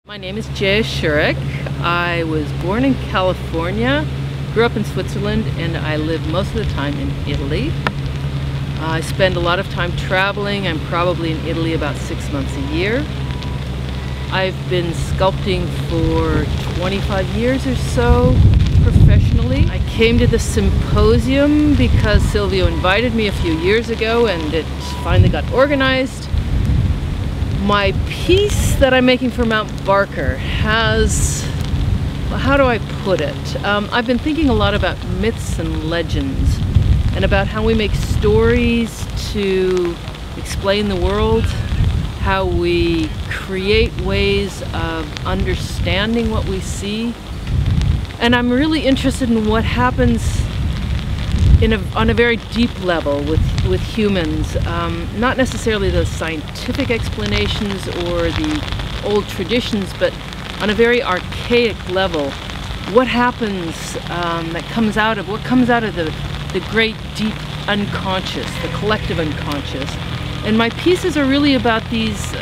My name is Jaya Schuerch. I was born in California, grew up in Switzerland, and I live most of the time in Italy. I spend a lot of time traveling. I'm probably in Italy about 6 months a year. I've been sculpting for 25 years or so professionally. I came to the Symposium because Silvio invited me a few years ago and it finally got organized. My piece that I'm making for Mount Barker has, how do I put it? I've been thinking a lot about myths and legends and about how we make stories to explain the world, how we create ways of understanding what we see. And I'm really interested in what happens on a very deep level with humans, not necessarily the scientific explanations or the old traditions, but on a very archaic level, what happens what comes out of the great deep unconscious, the collective unconscious. And my pieces are really about these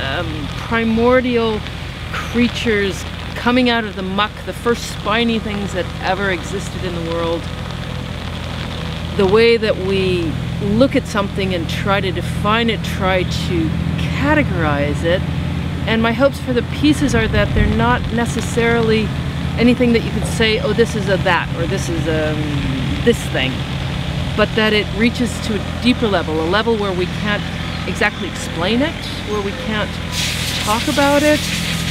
primordial creatures coming out of the muck, the first spiny things that ever existed in the world. The way that we look at something and try to define it, try to categorize it. And my hopes for the pieces are that they're not necessarily anything that you can say, oh, this is a that, or this is a this thing, but that it reaches to a deeper level, a level where we can't exactly explain it, where we can't talk about it,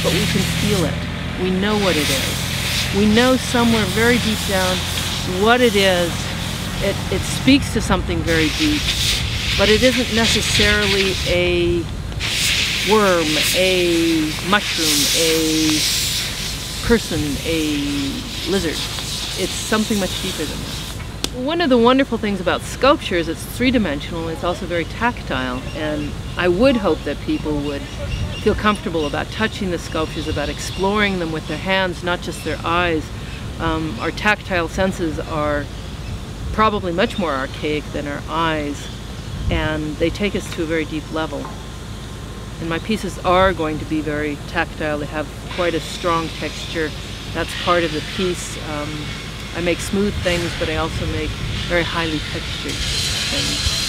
but we can feel it. We know what it is. We know somewhere very deep down what it is. It speaks to something very deep, but it isn't necessarily a worm, a mushroom, a person, a lizard. It's something much deeper than that. One of the wonderful things about sculpture is it's three-dimensional, it's also very tactile, and I would hope that people would feel comfortable about touching the sculptures, about exploring them with their hands, not just their eyes. Our tactile senses are probably much more archaic than our eyes, and they take us to a very deep level. And my pieces are going to be very tactile. They have quite a strong texture. That's part of the piece. I make smooth things, but I also make very highly textured things.